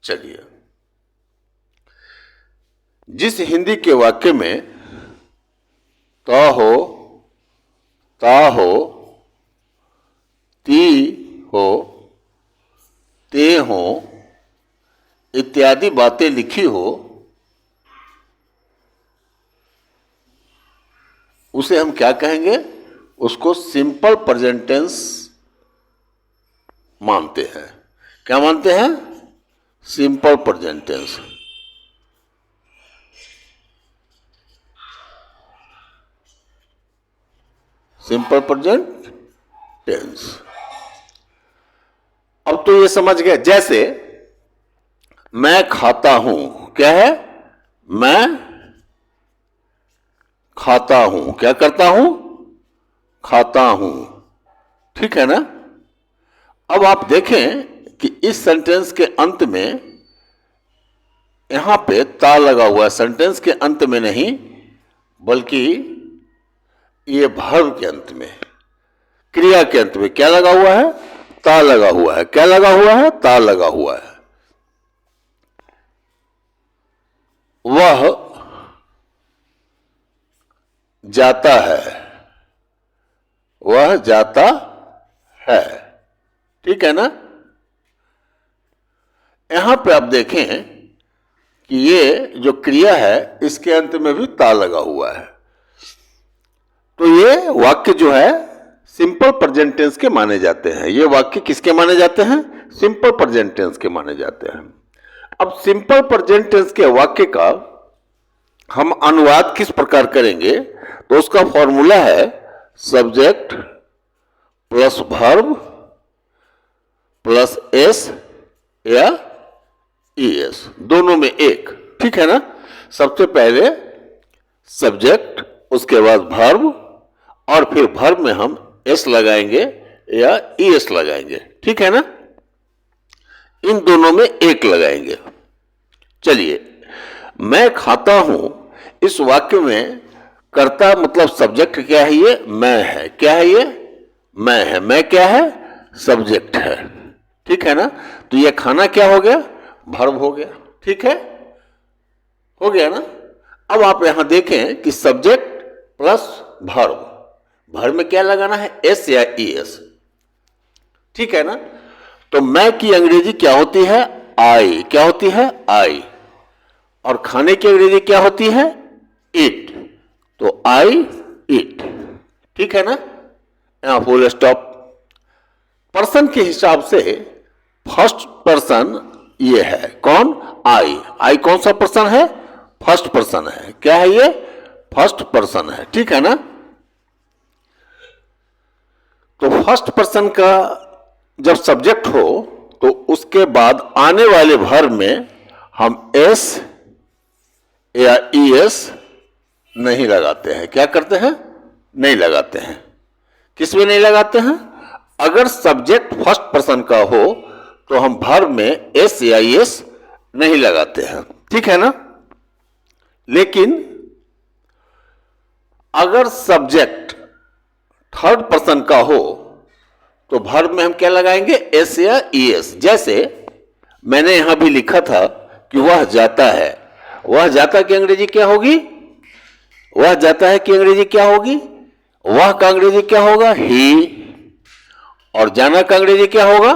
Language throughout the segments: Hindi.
चलिए, जिस हिंदी के वाक्य में त हो, ता हो, ती हो, ते हो इत्यादि बातें लिखी हो, उसे हम क्या कहेंगे? उसको सिंपल प्रेजेंट टेंस मानते हैं। क्या मानते हैं? Simple present tense. Simple present tense. अब तो ये समझ गए, जैसे मैं खाता हूं, क्या है? मैं खाता हूं, क्या करता हूं? खाता हूं, ठीक है ना? अब आप देखें कि इस सेंटेंस के अंत में यहां पे ता लगा हुआ है, सेंटेंस के अंत में नहीं बल्कि ये वर्ब के अंत में, क्रिया के अंत में क्या लगा हुआ है? ता लगा हुआ है। क्या लगा हुआ है? ता लगा हुआ है। वह जाता है, वह जाता है, ठीक है ना? यहां पे आप देखें कि ये जो क्रिया है इसके अंत में भी ता लगा हुआ है। तो ये वाक्य जो है सिंपल प्रेजेंट टेंस के माने जाते हैं। ये वाक्य किसके माने जाते हैं? सिंपल प्रेजेंट टेंस के माने जाते हैं। अब सिंपल प्रेजेंट टेंस के वाक्य का हम अनुवाद किस प्रकार करेंगे? तो उसका फॉर्मूला है subject plus verb plus S या ईएस, दोनों में एक, ठीक है ना? सबसे पहले सब्जेक्ट, उसके बाद वर्ब, और फिर वर्ब में हम एस लगाएंगे या ईएस लगाएंगे, ठीक है ना? इन दोनों में एक लगाएंगे। चलिए, मैं खाता हूं, इस वाक्य में कर्ता मतलब सब्जेक्ट क्या है? ये मैं है। क्या है ये? मैं है। मैं क्या है? सब्जेक्ट है, ठीक है ना? तो ये खाना क्या हो गया? वर्ब हो गया, ठीक है? हो गया ना? अब आप यहां देखें कि सब्जेक्ट प्लस वर्ब, वर्ब में क्या लगाना है? एस या ईएस, ठीक है ना? तो मैं की अंग्रेजी क्या होती है? आई। क्या होती है? आई। और खाने की अंग्रेजी क्या होती है? इट। तो आई इट, ठीक है ना? यहां फुल स्टॉप। पर्सन के हिसाब से फर्स्ट पर्सन ये है, कौन? आई। आई कौन सा पर्सन है? फर्स्ट पर्सन है। क्या है ये? फर्स्ट पर्सन है, ठीक है ना? तो फर्स्ट पर्सन का जब सब्जेक्ट हो तो उसके बाद आने वाले वर्ब में हम एस या ईएस नहीं लगाते हैं। क्या करते हैं? नहीं लगाते हैं। किस में नहीं लगाते हैं? अगर सब्जेक्ट फर्स्ट पर्सन का हो तो हम वर्ब में एस या ईएस नहीं लगाते हैं, ठीक है ना? लेकिन अगर सब्जेक्ट थर्ड पर्सन का हो तो वर्ब में हम क्या लगाएंगे? एस या ईएस। जैसे मैंने यहां भी लिखा था कि वह जाता है। वह जाता की अंग्रेजी क्या होगी? वह जाता है की अंग्रेजी क्या होगी? वह का अंग्रेजी क्या होगा? ही। और जाना का अंग्रेजी क्या होगा?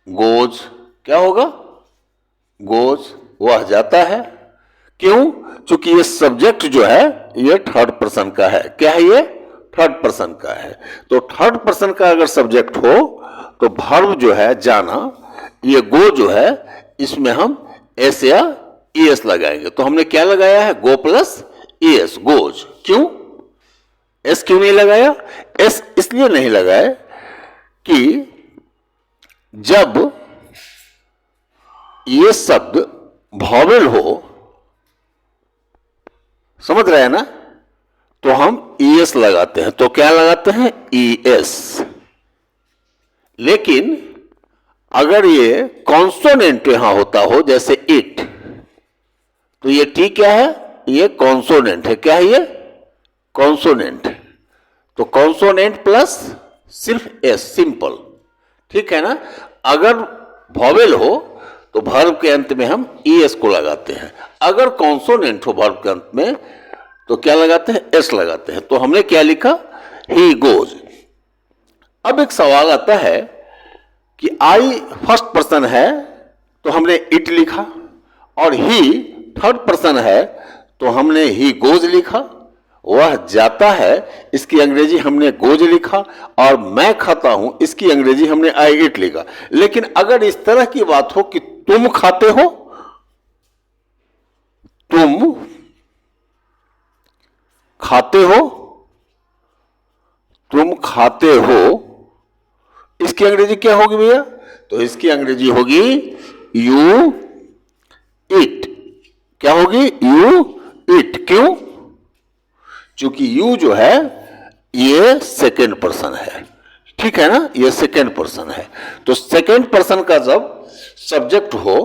गोज। क्या होगा? गोज। वह जाता है। क्यों? क्योंकि ये सब्जेक्ट जो है ये थर्ड पर्सन का है। क्या है ये? थर्ड पर्सन का है। तो थर्ड पर्सन का अगर सब्जेक्ट हो तो वर्ब जो है जाना, ये गो जो है, इसमें हम एस या ईएस लगाएंगे। तो हमने क्या लगाया है? गो प्लस ईएस, गोज। क्यों? एस क्यों नहीं लगाया? एस इसलिए नहीं लगाया कि जब ये शब्द वॉवेल हो, समझ रहे हैं ना, तो हम ईएस लगाते हैं। तो क्या लगाते हैं? ईएस। लेकिन अगर ये कॉन्सोनेंट यहां होता हो, जैसे इट, तो ये टी क्या है? ये कॉन्सोनेंट है। क्या है ये? कॉन्सोनेंट। तो कॉन्सोनेंट प्लस सिर्फ एस, सिंपल, ठीक है ना? अगर वॉवेल हो तो वर्ब के अंत में हम ईएस को लगाते हैं। अगर कॉन्सोनेंट हो वर्ब के अंत में तो क्या लगाते हैं, एस लगाते हैं। तो हमने क्या लिखा, ही गोज। अब एक सवाल आता है कि आई फर्स्ट पर्सन है तो हमने इट लिखा, और ही थर्ड पर्सन है तो हमने ही गोज लिखा। वह जाता है, इसकी अंग्रेजी हमने गोज लिखा, और मैं खाता हूं इसकी अंग्रेजी हमने आई इट लिखा। लेकिन अगर इस तरह की बात हो कि तुम खाते हो, तुम खाते हो, तुम खाते हो, इसकी अंग्रेजी क्या होगी भैया? तो इसकी अंग्रेजी होगी यू इट। क्या होगी? You it. क्यों? क्योंकि यू जो है ये सेकेंड पर्सन है, ठीक है ना, ये सेकेंड पर्सन है। तो सेकेंड पर्सन का जब सब्जेक्ट हो,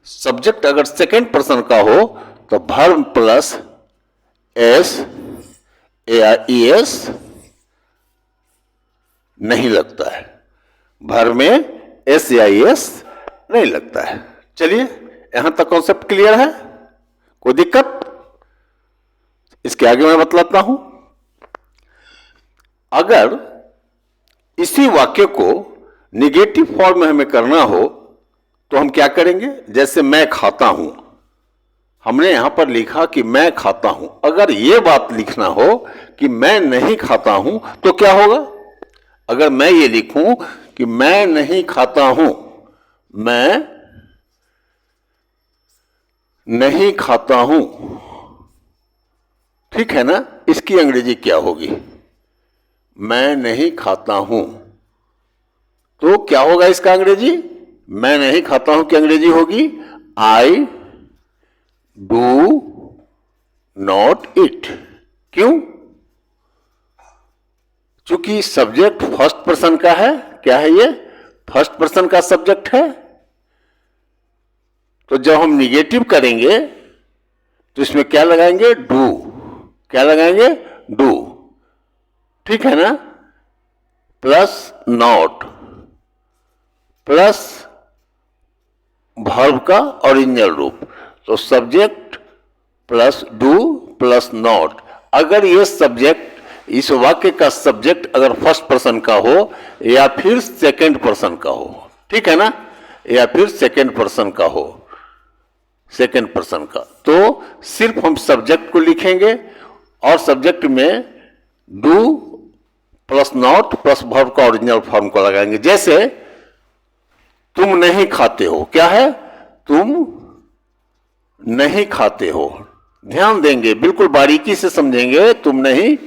सब्जेक्ट अगर सेकेंड पर्सन का हो तो वर्ब प्लस एस एस नहीं लगता है, वर्ब में एस या एस नहीं लगता है। चलिए यहां तक कॉन्सेप्ट क्लियर है, कोई दिक्कत? इसके आगे मैं बतलाता हूं। अगर इसी वाक्य को निगेटिव फॉर्म में हमें करना हो तो हम क्या करेंगे? जैसे मैं खाता हूं, हमने यहां पर लिखा कि मैं खाता हूं। अगर यह बात लिखना हो कि मैं नहीं खाता हूं तो क्या होगा? अगर मैं ये लिखूं कि मैं नहीं खाता हूं, मैं नहीं खाता हूं, ठीक है ना, इसकी अंग्रेजी क्या होगी? मैं नहीं खाता हूं। तो क्या होगा इसका अंग्रेजी? मैं नहीं खाता हूं की अंग्रेजी होगी आई डू नॉट इट। क्यों? चूंकि सब्जेक्ट फर्स्ट पर्सन का है। क्या है ये? फर्स्ट पर्सन का सब्जेक्ट है। तो जब हम निगेटिव करेंगे तो इसमें क्या लगाएंगे? डू। क्या लगाएंगे? डू, ठीक है ना, प्लस नॉट, प्लस वर्ब का ओरिजिनल रूप। तो subject plus do plus not. अगर ये सब्जेक्ट, इस वाक्य का सब्जेक्ट अगर फर्स्ट पर्सन का हो या फिर सेकंड पर्सन का हो, ठीक है ना, या फिर सेकंड पर्सन का हो, सेकंड पर्सन का, तो सिर्फ हम सब्जेक्ट को लिखेंगे और सब्जेक्ट में do plus not plus verb का ओरिजिनल फॉर्म को लगाएंगे। जैसे तुम नहीं खाते हो, क्या है? तुम नहीं खाते हो। ध्यान देंगे, बिल्कुल बारीकी से समझेंगे। तुम नहीं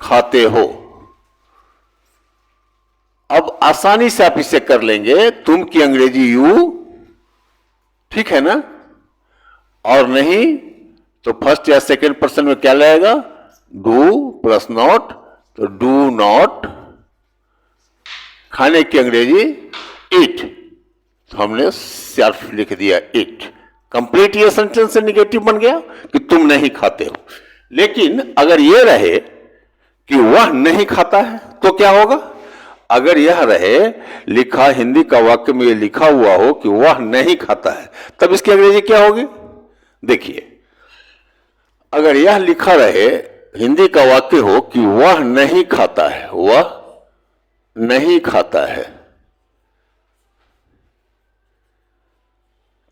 खाते हो। अब आसानी से आप इसे कर लेंगे। तुम की अंग्रेजी यू, ठीक है ना, और नहीं तो फर्स्ट या सेकंड पर्सन में क्या लगेगा? डू प्लस नॉट, तो डू नॉट। खाने की अंग्रेजी इट, तो हमने सिर्फ लिख दिया इट। कंप्लीट ये सेंटेंस से निगेटिव बन गया कि तुम नहीं खाते हो। लेकिन अगर यह रहे कि वह नहीं खाता है तो क्या होगा? अगर यह रहे लिखा, हिंदी का वाक्य में यह लिखा हुआ हो कि वह नहीं खाता है, तब इसकी अंग्रेजी क्या होगी? देखिए, अगर यह लिखा रहे, हिंदी का वाक्य हो कि वह नहीं खाता है, वह नहीं खाता है,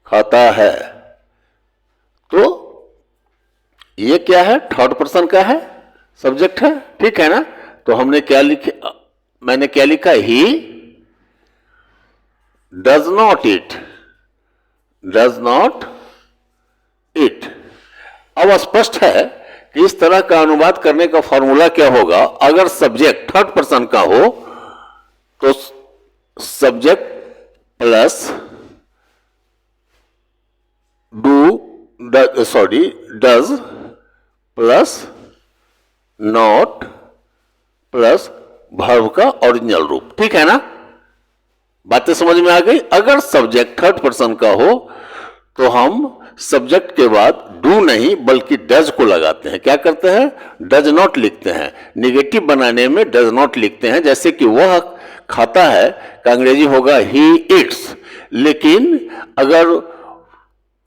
खाता है, तो ये क्या है? थर्ड पर्सन का है, सब्जेक्ट है, ठीक है ना। तो हमने क्या लिखे? मैंने क्या लिखा? He does not it, does not it. अब स्पष्ट है कि इस तरह का अनुवाद करने का फॉर्मूला क्या होगा? अगर सब्जेक्ट थर्ड पर्सन का हो तो subject plus does plus not plus verb का ओरिजिनल रूप, ठीक है ना। बातें समझ में आ गई? अगर सब्जेक्ट थर्ड पर्सन का हो तो हम सब्जेक्ट के बाद डू नहीं बल्कि डज को लगाते हैं। क्या करते हैं? डज नॉट लिखते हैं। निगेटिव बनाने में डज नॉट लिखते हैं। जैसे कि वह खाता है का अंग्रेजी होगा ही इट्स। लेकिन अगर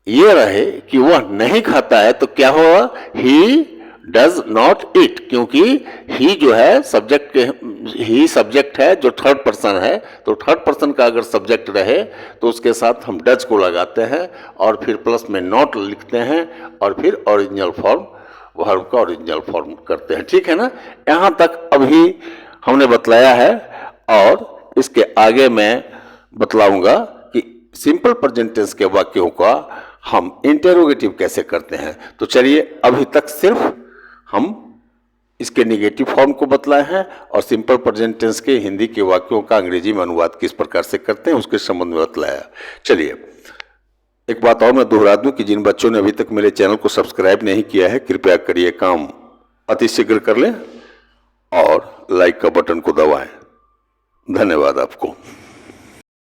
ये रहे कि वह नहीं खाता है तो क्या होगा, ही डज नॉट इट, क्योंकि ही जो है सब्जेक्ट के, ही सब्जेक्ट है जो थर्ड पर्सन है, तो थर्ड पर्सन का अगर सब्जेक्ट रहे तो उसके साथ हम डज को लगाते हैं और फिर प्लस में नॉट लिखते हैं और फिर ओरिजिनल फॉर्म, वर्ब का ओरिजिनल फॉर्म करते हैं। ठीक है ना, यहाँ तक अभी हमने बतलाया है और इसके आगे मैं बतलाऊंगा कि सिंपल प्रेजेंट टेंस के वाक्यों का हम इंटेरोगेटिव कैसे करते हैं। तो चलिए अभी तक सिर्फ हम इसके नेगेटिव फॉर्म को बतलाए हैं और सिंपल प्रेजेंट टेंस के हिंदी के वाक्यों का अंग्रेजी में अनुवाद किस प्रकार से करते हैं उसके संबंध में बतलाया। चलिए एक बात और मैं दोहरा दूं कि जिन बच्चों ने अभी तक मेरे चैनल को सब्सक्राइब नहीं किया है कृपया करिए, काम अतिशीघ्र कर लें और लाइक का बटन को दबाएं। धन्यवाद आपको।